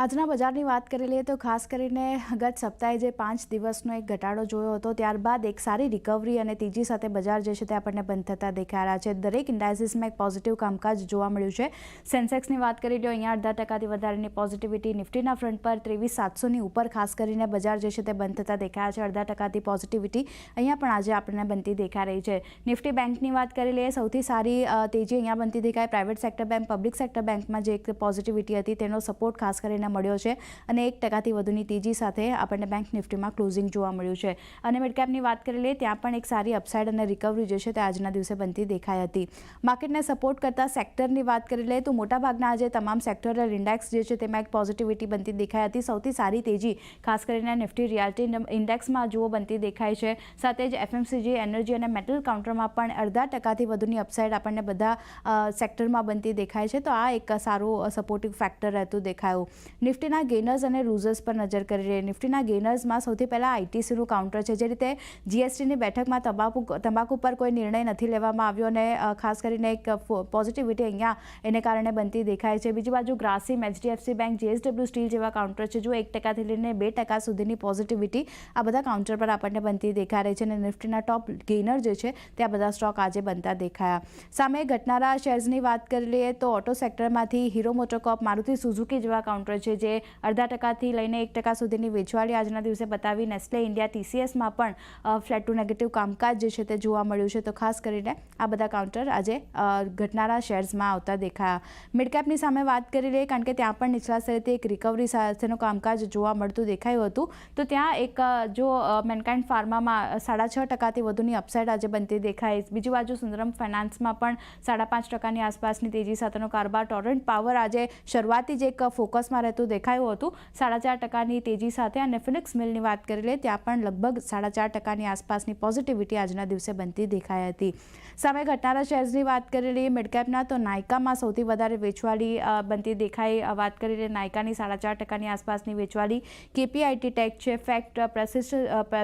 આજના બજારની વાત કરી લઈએ તો ખાસ કરીને ગત સપ્તાહે જે 5 દિવસનો એક ઘટાડો જોયો હતો ત્યારબાદ એક સારી રિકવરી અને તેજી સાથે બજાર જે છે તે આપણને બંધ થતા દેખાઈ રહ્યા છે। દરેક ઇન્ડાઇસીસમાં એક પોઝિટિવ કામકાજ જોવા મળ્યું છે। સેન્સેક્સની વાત કરી લો અહીંયા 0.5% વધારાની પોઝિટિવિટી, નિફ્ટીના ફ્રન્ટ પર 23,700ની ઉપર ખાસ કરીને બજાર જે છે તે બંધ થતા દેખાયા છે। 0.5%થી પોઝિટિવિટી અહીંયા પણ આજે આપણને બનતી દેખાઈ રહી છે। નિફ્ટી બેંકની વાત કરી લઈએ સૌથી સારી તેજી અહીંયા બનતી દેખાય। Private sector bank, public sector બેંકમાં જે એક પોઝિટિવિટી હતી તેનો સપોર્ટ ખાસ કરીને મળ્યો છે અને 1%થી વધુની તેજી સાથે આપણને બેંક નિફ્ટીમાં ક્લોઝિંગ જોવા મળ્યું છે। અને મિડ કેપની વાત કરી લઈએ ત્યાં પણ એક સારી અપસાઇડ અને રિકવરી જે છે તે આજના દિવસે બનતી દેખાઈ હતી। માર્કેટને સપોર્ટ કરતા સેક્ટરની વાત કરી લઈએ તો મોટાભાગના આજે તમામ સેક્ટરલ ઇન્ડેક્સ જે છે તેમાં એક પોઝિટિવિટી બનતી દેખાઈ હતી। સૌથી સારી તેજી ખાસ કરીને નિફ્ટી રિયાલ્ટી ઇન્ડેક્સમાં જુઓ બનતી દેખાય છે। સાથે જ એફએમસીજી, એનર્જી અને મેટલ કાઉન્ટરમાં પણ 0.5%થી વધુની અપસાઇડ આપણને બધા સેક્ટરમાં બનતી દેખાય છે। તો આ એક સારું સપોર્ટિવ ફેક્ટર રહેતું દેખાયું। નિફ્ટીના ગેનર્સ અને લૂઝર્સ પર નજર કરી રહી। નિફ્ટીના ગેનર્સમાં સૌથી પહેલાં આઈટીસીનું કાઉન્ટર છે। જે રીતે જીએસટીની બેઠકમાં તમાકુ પર કોઈ નિર્ણય નથી લેવામાં આવ્યો અને ખાસ કરીને એક પોઝિટિવિટી અહીંયા એને કારણે બનતી દેખાય છે। બીજી બાજુ Grasim, HDFC bank, JSW steel જેવા કાઉન્ટર છે જો 1%થી લઈને 2% સુધીની પોઝિટિવિટી આ બધા કાઉન્ટર પર આપણને બનતી દેખાઈ રહી છે અને નિફ્ટીના ટોપ ગેનર જે છે તે આ બધા સ્ટોક આજે બનતા દેખાયા। સામે ઘટનારા શેર્સની વાત કરી લઈએ તો ઓટો સેક્ટરમાંથી હીરો મોટોકોર્પ, મારુતિ સુઝુકી જેવા કાઉન્ટર છે જે 0.5%થી લઈને 1% સુધીની વેચવાલી આજના દિવસે બતાવી। નેસ્લે ઇન્ડિયા, ટીસીએસમાં પણ ફ્લેટ ટુ નેગેટિવ કામકાજ જે છે તે જોવા મળ્યું છે। તો ખાસ કરીને આ બધા કાઉન્ટર આજે ઘટનારા શેર્સમાં આવતા દેખાયા। મિડ કેપની સામે વાત કરી લઈએ કારણ કે ત્યાં પણ નીચલા સ્તરેથી એક રિકવરી સાથેનું કામકાજ જોવા મળતું દેખાયું હતું। તો ત્યાં એક જો મેનકાઇન્ડ ફાર્મામાં 6.5%થી વધુની અપસાઇડ આજે બનતી દેખાય। બીજી બાજુ સુંદરમ ફાઇનાન્સમાં પણ 5.5%ની આસપાસની તેજી સાથેનો કારોબાર। ટોરન્ટ પાવર આજે શરૂઆતી જ એક ફોકસમાં રહેતું દેખાયું હતું 4.5%ની તેજી સાથે। અને ફિનિક્સ મિલની વાત કરી લઈએ ત્યાં પણ લગભગ 4.5%ની આસપાસની પોઝિટિવિટી આજના દિવસે બનતી દેખાઈ હતી। સામે ઘટનારા શેર્સની વાત કરી લઈએ મિડ કેપના તો નાયકામાં સૌથી વધારે વેચવાલી બનતી દેખાઈ। વાત કરી લઈએ નાયકાની 4.5%ની આસપાસની વેચવાલી। કેપીઆઈટી ટેક છે, ફેક્ટ,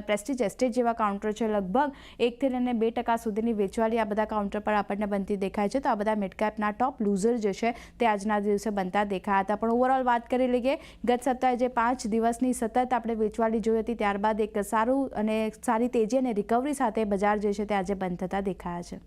પ્રેસ્ટીજ એસ્ટેટ જેવા કાઉન્ટર છે લગભગ 1% થી લઈને 2% સુધીની વેચવાલી આ બધા કાઉન્ટર પર આપણને બનતી દેખાય છે। તો આ બધા મિડ કેપના ટોપ લૂઝર જે છે તે આજના દિવસે બનતા દેખાયા હતા। પણ ઓવરઓલ વાત કરી લઈએ ગત સપ્તાહે જે 5 દિવસની સતત આપણે વેચવાલી જોઈ હતી ત્યારબાદ એક સારું અને સારી તેજી અને રિકવરી સાથે બજાર જે છે તે આજે બંધ થતા દેખાયા છે।